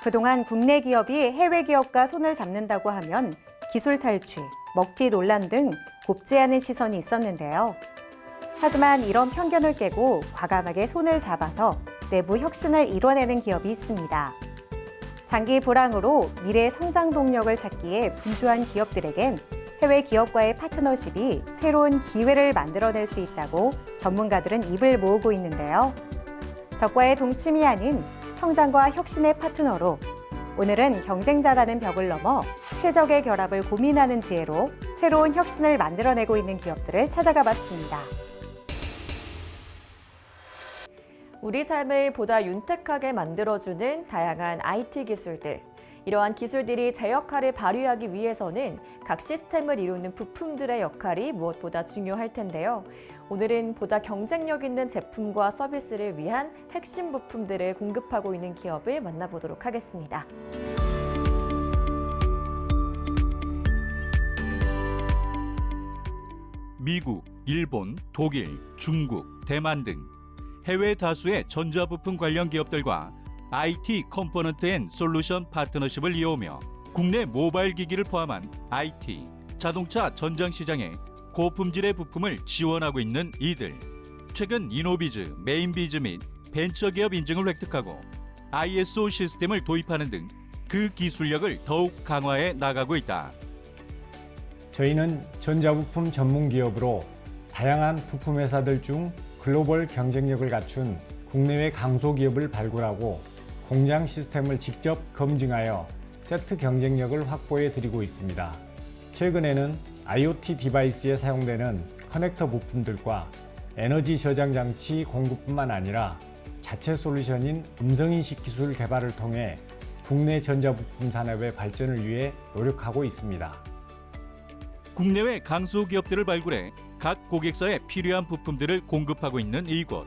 그동안 국내 기업이 해외 기업과 손을 잡는다고 하면 기술 탈취, 먹튀 논란 등 곱지 않은 시선이 있었는데요. 하지만 이런 편견을 깨고 과감하게 손을 잡아서 내부 혁신을 이뤄내는 기업이 있습니다. 장기 불황으로 미래 성장 동력을 찾기에 분주한 기업들에겐 해외 기업과의 파트너십이 새로운 기회를 만들어낼 수 있다고 전문가들은 입을 모으고 있는데요. 적과의 동침이 아닌 성장과 혁신의 파트너로 오늘은 경쟁자라는 벽을 넘어 최적의 결합을 고민하는 지혜로 새로운 혁신을 만들어내고 있는 기업들을 찾아가 봤습니다. 우리 삶을 보다 윤택하게 만들어주는 다양한 IT 기술들. 이러한 기술들이 제 역할을 발휘하기 위해서는 각 시스템을 이루는 부품들의 역할이 무엇보다 중요할 텐데요. 오늘은 보다 경쟁력 있는 제품과 서비스를 위한 핵심 부품들을 공급하고 있는 기업을 만나보도록 하겠습니다. 미국, 일본, 독일, 중국, 대만 등 해외 다수의 전자부품 관련 기업들과 IT 컴포넌트 앤 솔루션 파트너십을 이어오며 국내 모바일 기기를 포함한 IT, 자동차 전장 시장에 고품질의 부품을 지원하고 있는 이들. 최근 이노비즈, 메인비즈 및 벤처기업 인증을 획득하고 ISO 시스템을 도입하는 등 그 기술력을 더욱 강화해 나가고 있다. 저희는 전자부품 전문 기업으로 다양한 부품 회사들 중 글로벌 경쟁력을 갖춘 국내외 강소 기업을 발굴하고 공장 시스템을 직접 검증하여 세트 경쟁력을 확보해 드리고 있습니다. 최근에는 IoT 디바이스에 사용되는 커넥터 부품들과 에너지 저장 장치 공급뿐만 아니라 자체 솔루션인 음성인식 기술 개발을 통해 국내 전자부품 산업의 발전을 위해 노력하고 있습니다. 국내외 강소 기업들을 발굴해 각 고객사에 필요한 부품들을 공급하고 있는 이곳.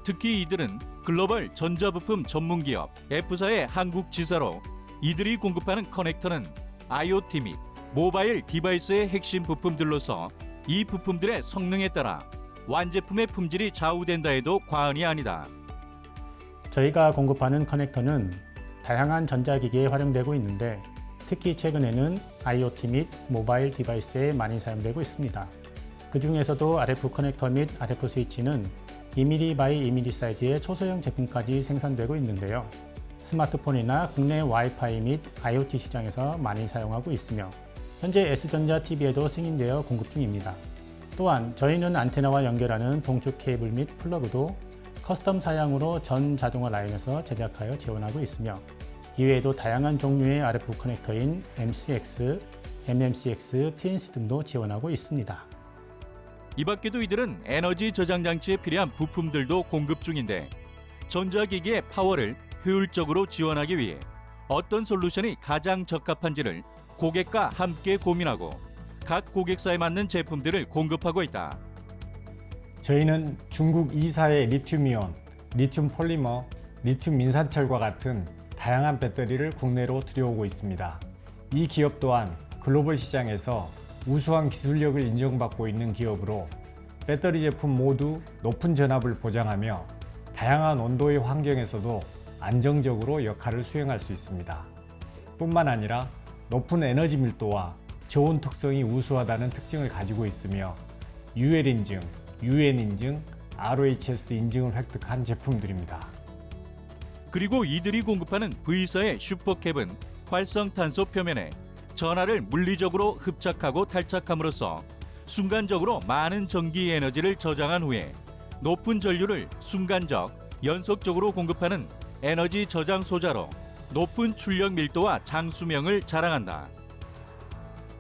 특히 이들은 글로벌 전자부품 전문기업 F사의 한국 지사로 이들이 공급하는 커넥터는 IoT 및 모바일 디바이스의 핵심 부품들로서 이 부품들의 성능에 따라 완제품의 품질이 좌우된다 해도 과언이 아니다. 저희가 공급하는 커넥터는 다양한 전자기기에 활용되고 있는데 특히 최근에는 IoT 및 모바일 디바이스에 많이 사용되고 있습니다. 그 중에서도 RF 커넥터 및 RF 스위치는 2mm by 2mm 사이즈의 초소형 제품까지 생산되고 있는데요. 스마트폰이나 국내 와이파이 및 IoT 시장에서 많이 사용하고 있으며 현재 S전자 TV에도 승인되어 공급 중입니다. 또한 저희는 안테나와 연결하는 동축 케이블 및 플러그도 커스텀 사양으로 전 자동화 라인에서 제작하여 지원하고 있으며 이외에도 다양한 종류의 RF 커넥터인 MCX, MMCX, TNC 등도 지원하고 있습니다. 이 밖에도 이들은 에너지 저장 장치에 필요한 부품들도 공급 중인데 전자기기의 파워를 효율적으로 지원하기 위해 어떤 솔루션이 가장 적합한지를 고객과 함께 고민하고 각 고객사에 맞는 제품들을 공급하고 있다. 저희는 중국 2사의 리튬이온, 리튬 폴리머, 리튬 민산철과 같은 다양한 배터리를 국내로 들여오고 있습니다. 이 기업 또한 글로벌 시장에서 우수한 기술력을 인정받고 있는 기업으로 배터리 제품 모두 높은 전압을 보장하며 다양한 온도의 환경에서도 안정적으로 역할을 수행할 수 있습니다. 뿐만 아니라 높은 에너지 밀도와 저온 특성이 우수하다는 특징을 가지고 있으며 UL 인증, UN 인증, ROHS 인증을 획득한 제품들입니다. 그리고 이들이 공급하는 V사의 슈퍼캡은 활성탄소 표면에 전하를 물리적으로 흡착하고 탈착함으로써 순간적으로 많은 전기 에너지를 저장한 후에 높은 전류를 순간적, 연속적으로 공급하는 에너지 저장 소자로 높은 출력 밀도와 장수명을 자랑한다.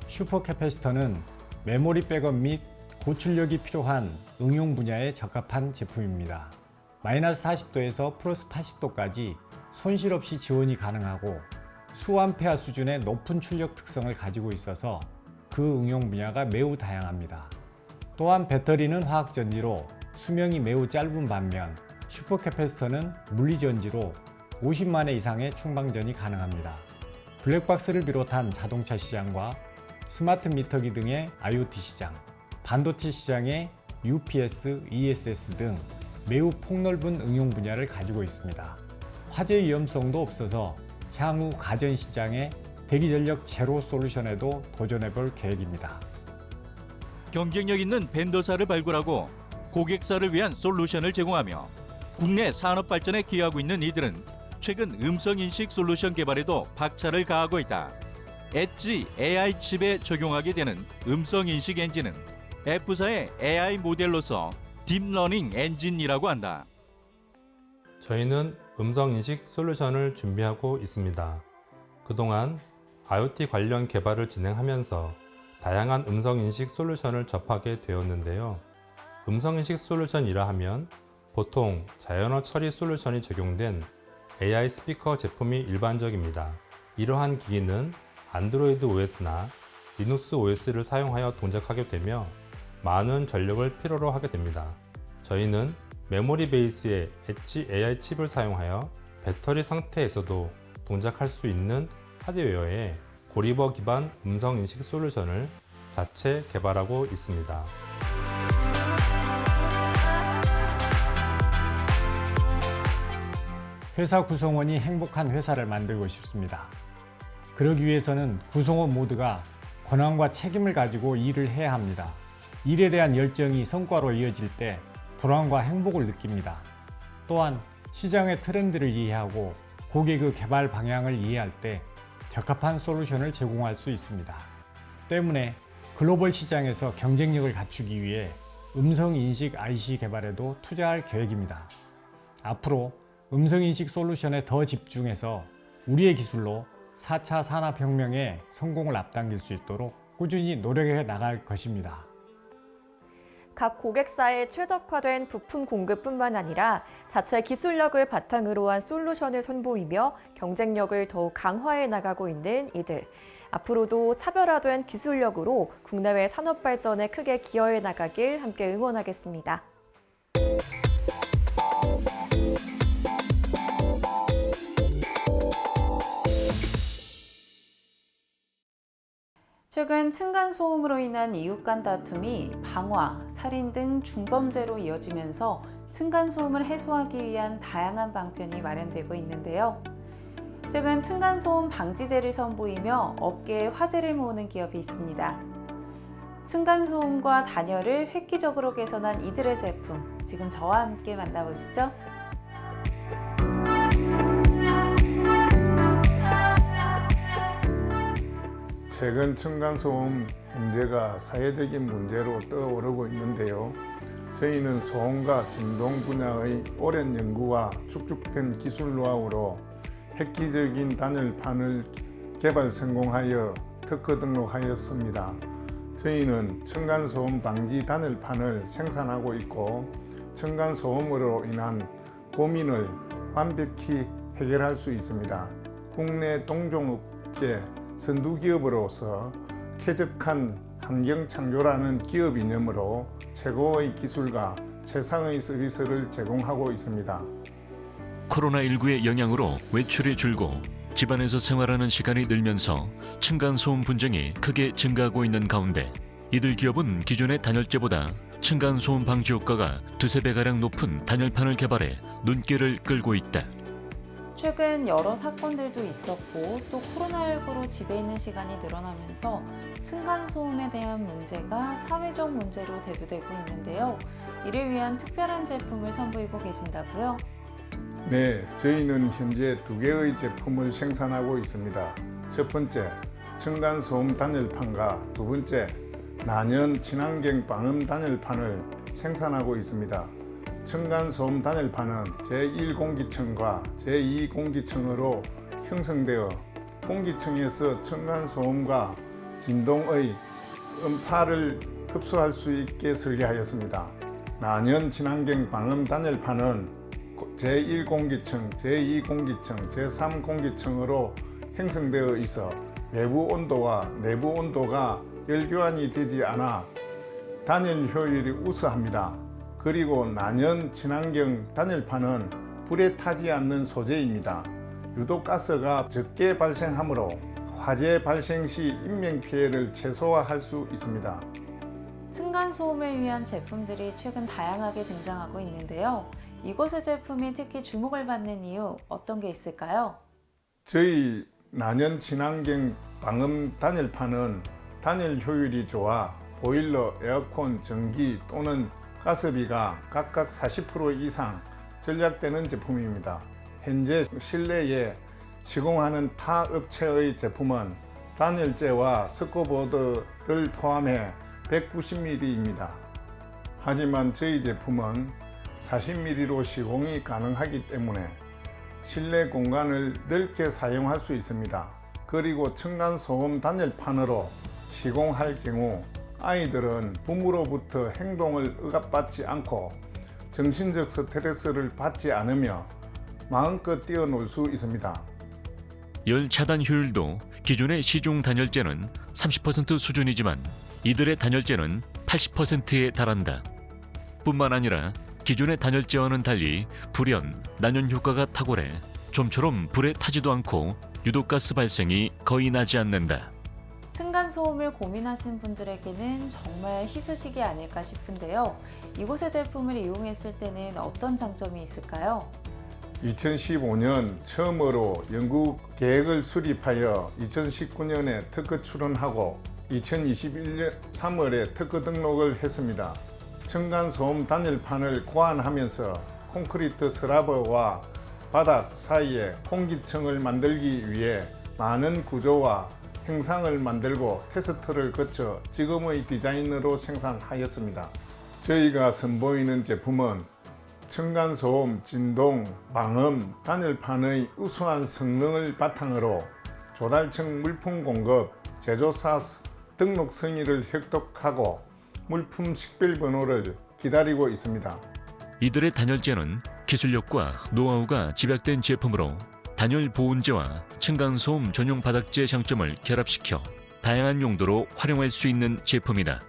슈퍼캐패시터는 메모리 백업 및 고출력이 필요한 응용 분야에 적합한 제품입니다. 마이너스 40도에서 플러스 80도까지 손실 없이 지원이 가능하고 수암페아 수준의 높은 출력 특성을 가지고 있어서 그 응용 분야가 매우 다양합니다. 또한 배터리는 화학전지로 수명이 매우 짧은 반면 슈퍼캐패시터는 물리전지로 50만 회 이상의 충방전이 가능합니다. 블랙박스를 비롯한 자동차 시장과 스마트 미터기 등의 IoT 시장, 반도체 시장의 UPS, ESS 등 매우 폭넓은 응용 분야를 가지고 있습니다. 화재 위험성도 없어서 향후 가전시장의 대기전력 제로 솔루션에도 도전해볼 계획입니다. 경쟁력 있는 벤더사를 발굴하고 고객사를 위한 솔루션을 제공하며 국내 산업 발전에 기여하고 있는 이들은 최근 음성인식 솔루션 개발에도 박차를 가하고 있다. 엣지 AI 칩에 적용하게 되는 음성인식 엔진은 F사의 AI 모델로서 딥러닝 엔진이라고 한다. 저희는 음성인식 솔루션을 준비하고 있습니다. 그동안 IoT 관련 개발을 진행하면서 다양한 음성인식 솔루션을 접하게 되었는데요. 음성인식 솔루션이라 하면 보통 자연어 처리 솔루션이 적용된 AI 스피커 제품이 일반적입니다. 이러한 기기는 안드로이드 OS나 리눅스 OS를 사용하여 동작하게 되며 많은 전력을 필요로 하게 됩니다. 저희는 메모리 베이스의 엣지 AI 칩을 사용하여 배터리 상태에서도 동작할 수 있는 하드웨어에 고리버 기반 음성 인식 솔루션을 자체 개발하고 있습니다. 회사 구성원이 행복한 회사를 만들고 싶습니다. 그러기 위해서는 구성원 모두가 권한과 책임을 가지고 일을 해야 합니다. 일에 대한 열정이 성과로 이어질 때 보람과 행복을 느낍니다. 또한 시장의 트렌드를 이해하고 고객의 개발 방향을 이해할 때 적합한 솔루션을 제공할 수 있습니다. 때문에 글로벌 시장에서 경쟁력을 갖추기 위해 음성인식 IC 개발에도 투자할 계획입니다. 앞으로 음성인식 솔루션에 더 집중해서 우리의 기술로 4차 산업혁명의 성공을 앞당길 수 있도록 꾸준히 노력해 나갈 것입니다. 각 고객사에 최적화된 부품 공급뿐만 아니라 자체 기술력을 바탕으로 한 솔루션을 선보이며 경쟁력을 더욱 강화해 나가고 있는 이들. 앞으로도 차별화된 기술력으로 국내외 산업 발전에 크게 기여해 나가길 함께 응원하겠습니다. 최근 층간소음으로 인한 이웃 간 다툼이 방화, 살인 등 중범죄로 이어지면서 층간소음을 해소하기 위한 다양한 방편이 마련되고 있는데요. 최근 층간소음 방지제를 선보이며 업계에 화제를 모으는 기업이 있습니다. 층간소음과 단열을 획기적으로 개선한 이들의 제품, 지금 저와 함께 만나보시죠. 최근 층간소음 문제가 사회적인 문제로 떠오르고 있는데요. 저희는 소음과 진동 분야의 오랜 연구와 축적된 기술 노하우로 획기적인 단열판을 개발 성공하여 특허 등록하였습니다. 저희는 층간소음 방지 단열판을 생산하고 있고 층간소음으로 인한 고민을 완벽히 해결할 수 있습니다. 국내 동종업계 선두기업으로서 쾌적한 환경 창조라는 기업 이념으로 최고의 기술과 최상의 서비스를 제공하고 있습니다. 코로나19의 영향으로 외출이 줄고 집안에서 생활하는 시간이 늘면서 층간소음 분쟁이 크게 증가하고 있는 가운데 이들 기업은 기존의 단열재보다 층간소음 방지 효과가 두세 배가량 높은 단열판을 개발해 눈길을 끌고 있다. 최근 여러 사건들도 있었고 또 코로나19로 집에 있는 시간이 늘어나면서 층간소음에 대한 문제가 사회적 문제로 대두되고 있는데요. 이를 위한 특별한 제품을 선보이고 계신다고요? 네, 저희는 현재 2개의 제품을 생산하고 있습니다. 첫 번째, 층간소음 단열판과 두 번째, 난연 친환경 방음 단열판을 생산하고 있습니다. 층간소음 단열판은 제1공기층과 제2공기층으로 형성되어 공기층에서 층간소음과 진동의 음파를 흡수할 수 있게 설계하였습니다. 난연 친환경 방음 단열판은 제1공기층, 제2공기층, 제3공기층으로 형성되어 있어 외부 온도와 내부 온도가 열교환이 되지 않아 단열 효율이 우수합니다. 그리고 난연 친환경 단열판은 불에 타지 않는 소재입니다. 유독가스가 적게 발생하므로 화재 발생 시 인명피해를 최소화할 수 있습니다. 층간소음을 위한 제품들이 최근 다양하게 등장하고 있는데요. 이곳의 제품이 특히 주목을 받는 이유 어떤 게 있을까요? 저희 난연 친환경 방음 단열판은 단열 효율이 좋아 보일러, 에어컨, 전기 또는 가스비가 각각 40% 이상 절약되는 제품입니다. 현재 실내에 시공하는 타 업체의 제품은 단열재와 스코보드를 포함해 190mm입니다. 하지만 저희 제품은 40mm로 시공이 가능하기 때문에 실내 공간을 넓게 사용할 수 있습니다. 그리고 층간소음 단열판으로 시공할 경우 아이들은 부모로부터 행동을 억압받지 않고 정신적 스트레스를 받지 않으며 마음껏 뛰어놀 수 있습니다. 열 차단 효율도 기존의 시중 단열재는 30% 수준이지만 이들의 단열재는 80%에 달한다. 뿐만 아니라 기존의 단열재와는 달리 불연, 난연 효과가 탁월해 좀처럼 불에 타지도 않고 유독가스 발생이 거의 나지 않는다. 층간소음을 고민하시는 분들에게는 정말 희소식이 아닐까 싶은데요. 이곳의 제품을 이용했을 때는 어떤 장점이 있을까요? 2015년 처음으로 연구 계획을 수립하여 2019년에 특허 출원하고 2021년 3월에 특허 등록을 했습니다. 층간소음 단열판을 고안하면서 콘크리트 슬라브와 바닥 사이에 공기층을 만들기 위해 많은 구조와 형상을 만들고 테스트를 거쳐 지금의 디자인으로 생산하였습니다. 저희가 선보이는 제품은 층간소음, 진동, 방음, 단열판의 우수한 성능을 바탕으로 조달청 물품 공급, 제조사 등록 승인을 획득하고 물품 식별 번호를 기다리고 있습니다. 이들의 단열재는 기술력과 노하우가 집약된 제품으로 단열 보온재와 층간소음 전용 바닥재 장점을 결합시켜 다양한 용도로 활용할 수 있는 제품이다.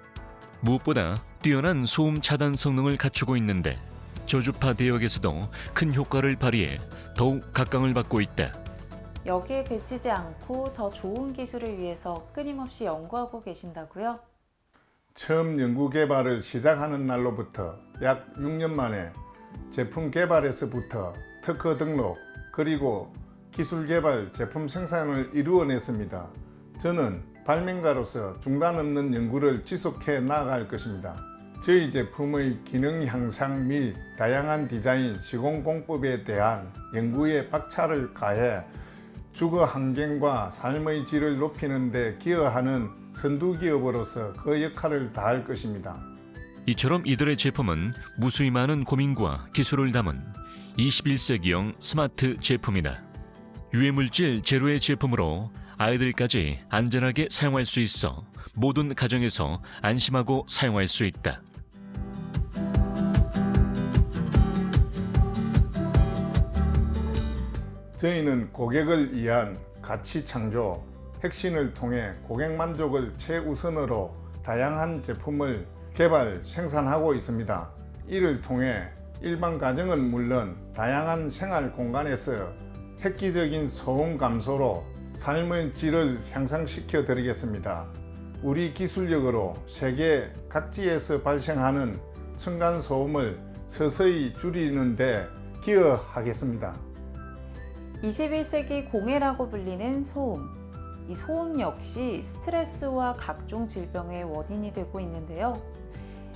무엇보다 뛰어난 소음 차단 성능을 갖추고 있는데 저주파 대역에서도 큰 효과를 발휘해 더욱 각광을 받고 있다. 여기에 그치지 않고 더 좋은 기술을 위해서 끊임없이 연구하고 계신다고요? 처음 연구 개발을 시작하는 날로부터 약 6년 만에 제품 개발에서부터 특허 등록 그리고 기술 개발, 제품 생산을 이루어냈습니다. 저는 발명가로서 중단 없는 연구를 지속해 나아갈 것입니다. 저희 제품의 기능 향상 및 다양한 디자인, 시공 공법에 대한 연구에 박차를 가해 주거 환경과 삶의 질을 높이는 데 기여하는 선두 기업으로서 그 역할을 다할 것입니다. 이처럼 이들의 제품은 무수히 많은 고민과 기술을 담은 21세기형 스마트 제품이다. 유해물질 제로의 제품으로 아이들까지 안전하게 사용할 수 있어 모든 가정에서 안심하고 사용할 수 있다. 저희는 고객을 위한 가치 창조, 혁신을 통해 고객 만족을 최우선으로 다양한 제품을 개발, 생산하고 있습니다. 이를 통해 일반 가정은 물론 다양한 생활 공간에서 획기적인 소음 감소로 삶의 질을 향상시켜 드리겠습니다. 우리 기술력으로 세계 각지에서 발생하는 층간소음을 서서히 줄이는 데 기여하겠습니다. 21세기 공해라고 불리는 소음. 이 소음 역시 스트레스와 각종 질병의 원인이 되고 있는데요.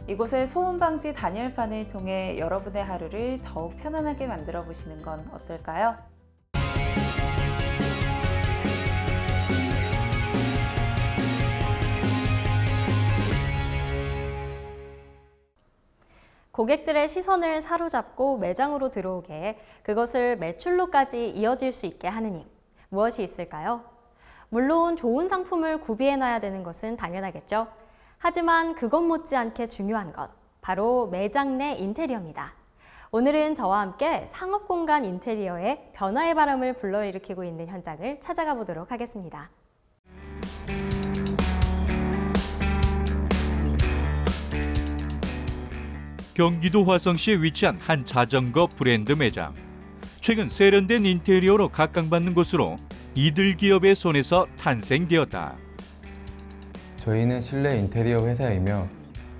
이곳의 소음 방지 단열판을 통해 여러분의 하루를 더욱 편안하게 만들어 보시는 건 어떨까요? 고객들의 시선을 사로잡고 매장으로 들어오게 해 그것을 매출로까지 이어질 수 있게 하는 힘, 무엇이 있을까요? 물론 좋은 상품을 구비해놔야 되는 것은 당연하겠죠. 하지만 그것 못지않게 중요한 것, 바로 매장 내 인테리어입니다. 오늘은 저와 함께 상업공간 인테리어에 변화의 바람을 불러일으키고 있는 현장을 찾아가 보도록 하겠습니다. 경기도 화성시에 위치한 한 자전거 브랜드 매장. 최근 세련된 인테리어로 각광받는 곳으로 이들 기업의 손에서 탄생되었다. 저희는 실내 인테리어 회사이며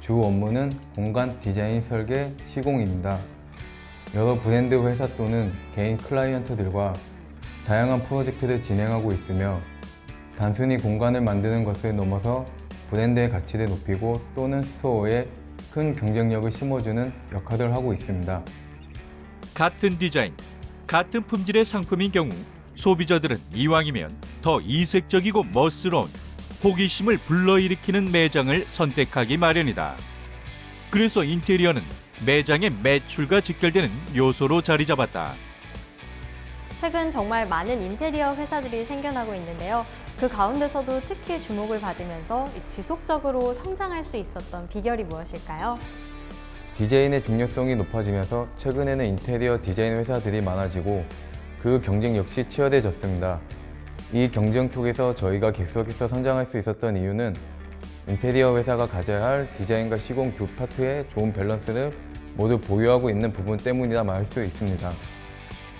주 업무는 공간 디자인 설계 시공입니다. 여러 브랜드 회사 또는 개인 클라이언트들과 다양한 프로젝트를 진행하고 있으며 단순히 공간을 만드는 것을 넘어서 브랜드의 가치를 높이고 또는 스토어에 큰 경쟁력을 심어주는 역할을 하고 있습니다. 같은 디자인, 같은 품질의 상품인 경우 소비자들은 이왕이면 더 이색적이고 멋스러운 호기심을 불러일으키는 매장을 선택하기 마련이다. 그래서 인테리어는 매장의 매출과 직결되는 요소로 자리 잡았다. 최근 정말 많은 인테리어 회사들이 생겨나고 있는데요. 그 가운데서도 특히 주목을 받으면서 지속적으로 성장할 수 있었던 비결이 무엇일까요? 디자인의 중요성이 높아지면서 최근에는 인테리어 디자인 회사들이 많아지고 그 경쟁 역시 치열해졌습니다. 이 경쟁 속에서 저희가 계속해서 성장할 수 있었던 이유는 인테리어 회사가 가져야 할 디자인과 시공 두 파트의 좋은 밸런스를 모두 보유하고 있는 부분 때문이라 말할 수 있습니다.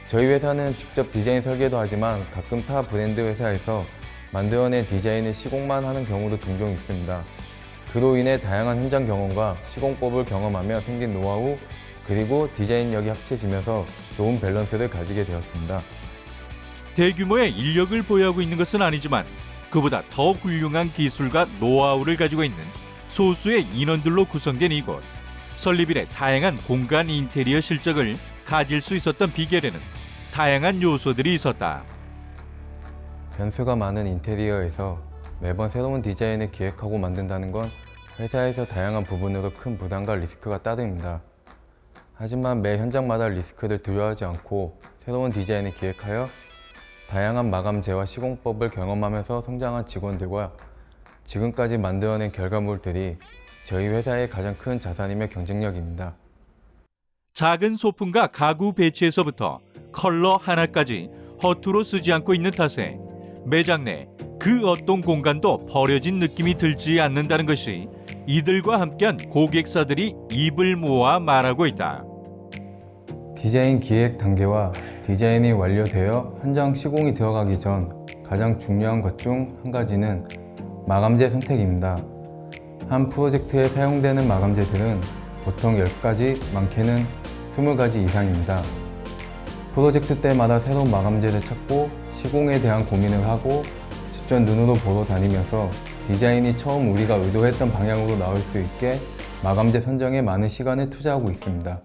저희 회사는 직접 디자인 설계도 하지만 가끔 타 브랜드 회사에서 만들어낸 디자인을 시공만 하는 경우도 종종 있습니다. 그로 인해 다양한 현장 경험과 시공법을 경험하며 생긴 노하우 그리고 디자인력이 합쳐지면서 좋은 밸런스를 가지게 되었습니다. 대규모의 인력을 보유하고 있는 것은 아니지만 그보다 더 훌륭한 기술과 노하우를 가지고 있는 소수의 인원들로 구성된 이곳. 설립일의 다양한 공간 인테리어 실적을 가질 수 있었던 비결에는 다양한 요소들이 있었다. 변수가 많은 인테리어에서 매번 새로운 디자인을 기획하고 만든다는 건 회사에서 다양한 부분으로 큰 부담과 리스크가 따릅니다. 하지만 매 현장마다 리스크를 두려워하지 않고 새로운 디자인을 기획하여 다양한 마감재와 시공법을 경험하면서 성장한 직원들과 지금까지 만들어낸 결과물들이 저희 회사의 가장 큰 자산이며 경쟁력입니다. 작은 소품과 가구 배치에서부터 컬러 하나까지 허투루 쓰지 않고 있는 탓에 매장 내 그 어떤 공간도 버려진 느낌이 들지 않는다는 것이 이들과 함께한 고객사들이 입을 모아 말하고 있다. 디자인 기획 단계와 디자인이 완료되어 현장 시공이 들어가기 전 가장 중요한 것 중 한 가지는 마감재 선택입니다. 한 프로젝트에 사용되는 마감재들은 보통 10가지, 많게는 20가지 이상입니다. 프로젝트 때마다 새로운 마감재를 찾고 시공에 대한 고민을 하고 직접 눈으로 보러 다니면서 디자인이 처음 우리가 의도했던 방향으로 나올 수 있게 마감재 선정에 많은 시간을 투자하고 있습니다.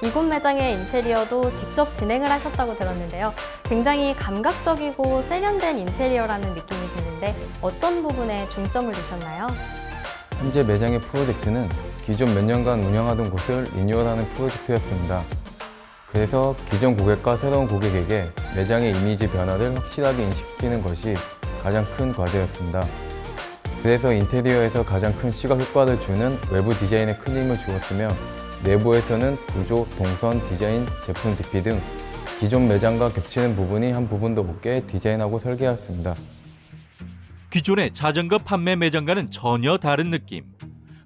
이곳 매장의 인테리어도 직접 진행을 하셨다고 들었는데요. 굉장히 감각적이고 세련된 인테리어라는 느낌이 드는데 어떤 부분에 중점을 두셨나요? 현재 매장의 프로젝트는 기존 몇 년간 운영하던 곳을 리뉴얼하는 프로젝트였습니다. 그래서 기존 고객과 새로운 고객에게 매장의 이미지 변화를 확실하게 인식시키는 것이 가장 큰 과제였습니다. 그래서 인테리어에서 가장 큰 시각 효과를 주는 외부 디자인에 큰 힘을 주었으며 내부에서는 구조, 동선, 디자인, 제품 DP 등 기존 매장과 겹치는 부분이 한 부분도 없게 디자인하고 설계하였습니다. 기존의 자전거 판매 매장과는 전혀 다른 느낌.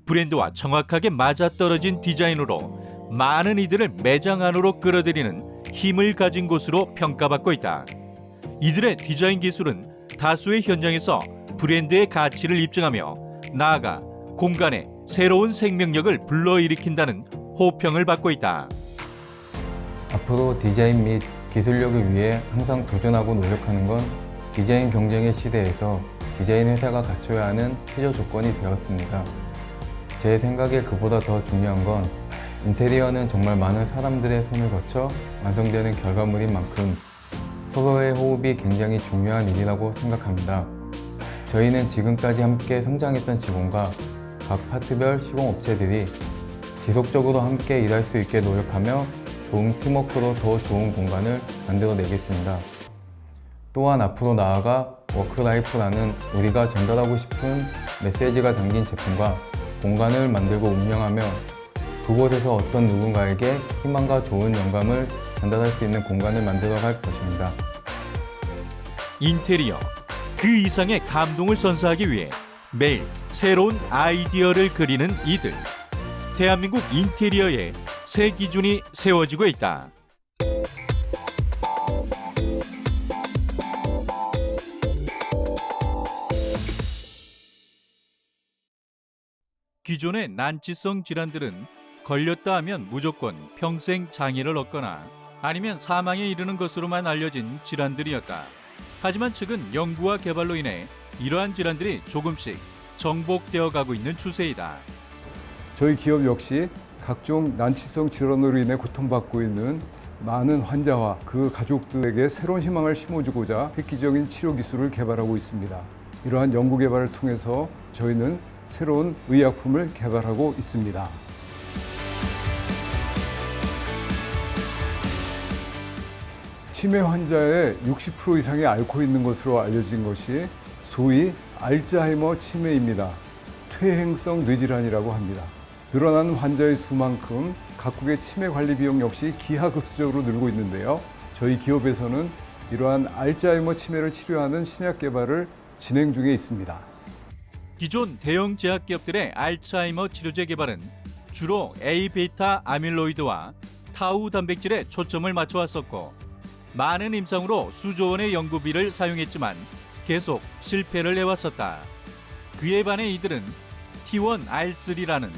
브랜드와 정확하게 맞아떨어진 디자인으로 많은 이들을 매장 안으로 끌어들이는 힘을 가진 곳으로 평가받고 있다. 이들의 디자인 기술은 다수의 현장에서 브랜드의 가치를 입증하며 나아가 공간에 새로운 생명력을 불러일으킨다는 호평을 받고 있다. 앞으로 디자인 및 기술력을 위해 항상 도전하고 노력하는 건 디자인 경쟁의 시대에서 디자인 회사가 갖춰야 하는 필요 조건이 되었습니다. 제 생각에 그보다 더 중요한 건 인테리어는 정말 많은 사람들의 손을 거쳐 완성되는 결과물인 만큼 서로의 호흡이 굉장히 중요한 일이라고 생각합니다. 저희는 지금까지 함께 성장했던 직원과 각 파트별 시공업체들이 지속적으로 함께 일할 수 있게 노력하며 좋은 팀워크로 더 좋은 공간을 만들어내겠습니다. 또한 앞으로 나아가 워크라이프라는 우리가 전달하고 싶은 메시지가 담긴 제품과 공간을 만들고 운영하며 그곳에서 어떤 누군가에게 희망과 좋은 영감을 전달할 수 있는 공간을 만들어갈 것입니다. 인테리어, 그 이상의 감동을 선사하기 위해 매일 새로운 아이디어를 그리는 이들. 대한민국 인테리어의 새 기준이 세워지고 있다. 기존의 난치성 질환들은 걸렸다 하면 무조건 평생 장애를 얻거나 아니면 사망에 이르는 것으로만 알려진 질환들이었다. 하지만 최근 연구와 개발로 인해 이러한 질환들이 조금씩 정복되어 가고 있는 추세이다. 저희 기업 역시 각종 난치성 질환으로 인해 고통받고 있는 많은 환자와 그 가족들에게 새로운 희망을 심어주고자 획기적인 치료 기술을 개발하고 있습니다. 이러한 연구 개발을 통해서 저희는 새로운 의약품을 개발하고 있습니다. 치매 환자의 60% 이상이 앓고 있는 것으로 알려진 것이 소위 알츠하이머 치매입니다. 퇴행성 뇌질환이라고 합니다. 늘어나는 환자의 수만큼 각국의 치매 관리 비용 역시 기하급수적으로 늘고 있는데요. 저희 기업에서는 이러한 알츠하이머 치매를 치료하는 신약 개발을 진행 중에 있습니다. 기존 대형 제약기업들의 알츠하이머 치료제 개발은 주로 A베타 아밀로이드와 타우 단백질에 초점을 맞춰왔었고 많은 임상으로 수조 원의 연구비를 사용했지만 계속 실패를 해왔었다. 그에 반해 이들은 T1R3라는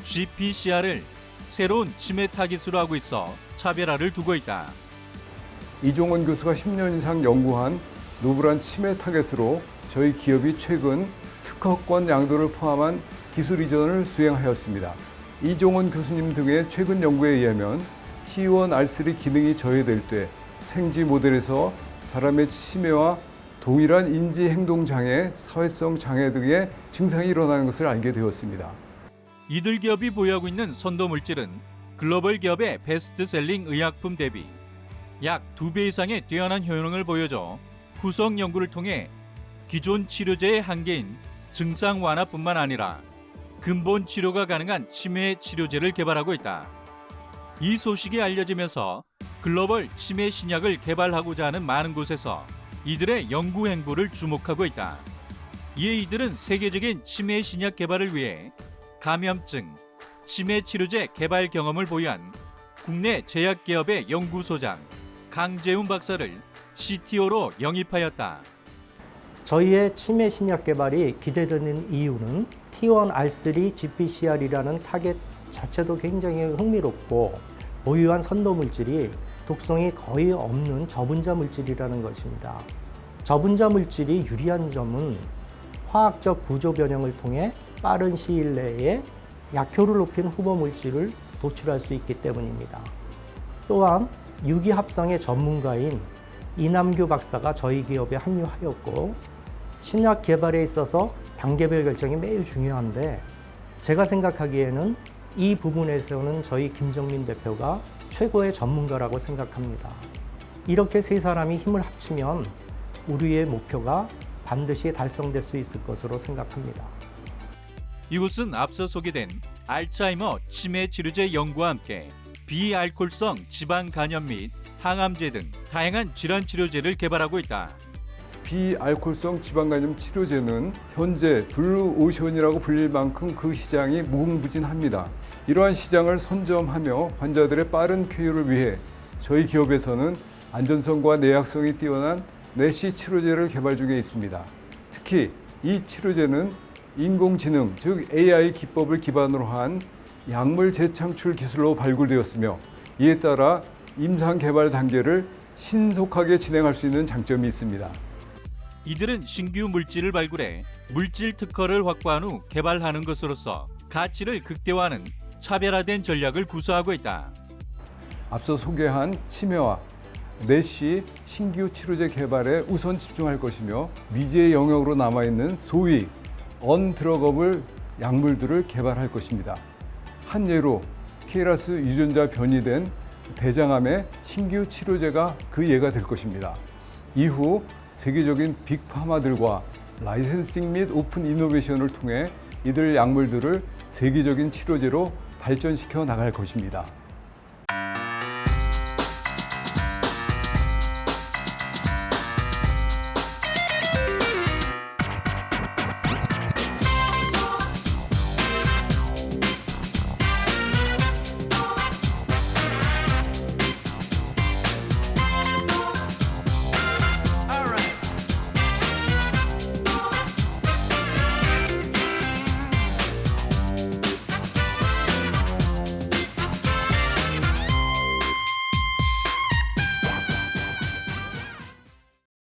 GPCR을 새로운 치매 타깃으로 하고 있어 차별화를 두고 있다. 이종원 교수가 10년 이상 연구한 노블한 치매 타겟으로 저희 기업이 최근 특허권 양도를 포함한 기술 이전을 수행하였습니다. 이종원 교수님 등의 최근 연구에 의하면 T1R3 기능이 저해될 때 생쥐 모델에서 사람의 치매와 동일한 인지 행동 장애, 사회성 장애 등의 증상이 일어나는 것을 알게 되었습니다. 이들 기업이 보유하고 있는 선도 물질은 글로벌 기업의 베스트셀링 의약품 대비 약 2배 이상의 뛰어난 효능을 보여줘 후속 연구를 통해 기존 치료제의 한계인 증상 완화뿐만 아니라 근본 치료가 가능한 치매 치료제를 개발하고 있다. 이 소식이 알려지면서 글로벌 치매 신약을 개발하고자 하는 많은 곳에서 이들의 연구 행보를 주목하고 있다. 이에 이들은 세계적인 치매 신약 개발을 위해 감염증, 치매 치료제 개발 경험을 보유한 국내 제약기업의 연구소장 강재훈 박사를 CTO로 영입하였다. 저희의 치매 신약 개발이 기대되는 이유는 T1R3 GPCR이라는 타겟 자체도 굉장히 흥미롭고 보유한 선도 물질이 독성이 거의 없는 저분자 물질이라는 것입니다. 저분자 물질이 유리한 점은 화학적 구조 변형을 통해 빠른 시일 내에 약효를 높인 후보 물질을 도출할 수 있기 때문입니다. 또한 유기합성의 전문가인 이남규 박사가 저희 기업에 합류하였고 신약 개발에 있어서 단계별 결정이 매우 중요한데 제가 생각하기에는 이 부분에서는 저희 김정민 대표가 최고의 전문가라고 생각합니다. 이렇게 세 사람이 힘을 합치면 우리의 목표가 반드시 달성될 수 있을 것으로 생각합니다. 이곳은 앞서 소개된 알츠하이머 치매 치료제 연구와 함께 비알코올성 지방 간염 및 항암제 등 다양한 질환 치료제를 개발하고 있다. 비알코올성 지방간염 치료제는 현재 블루오션이라고 불릴 만큼 그 시장이 무궁무진합니다. 이러한 시장을 선점하며 환자들의 빠른 쾌유를 위해 저희 기업에서는 안전성과 내약성이 뛰어난 내시 치료제를 개발 중에 있습니다. 특히 이 치료제는 인공지능, 즉 AI 기법을 기반으로 한 약물 재창출 기술로 발굴되었으며 이에 따라 임상 개발 단계를 신속하게 진행할 수 있는 장점이 있습니다. 이들은 신규 물질을 발굴해 물질 특허를 확보한 후 개발하는 것으로서 가치를 극대화하는 차별화된 전략을 구사하고 있다. 앞서 소개한 치매와 내시 신규 치료제 개발에 우선 집중할 것이며 미지의 영역으로 남아있는 소위 언드러거블 약물들을 개발할 것입니다. 한 예로 KRAS 유전자 변이된 대장암의 신규 치료제가 그 예가 될 것입니다. 이후 세계적인 빅파마들과 라이센싱 및 오픈 이노베이션을 통해 이들 약물들을 세계적인 치료제로 발전시켜 나갈 것입니다.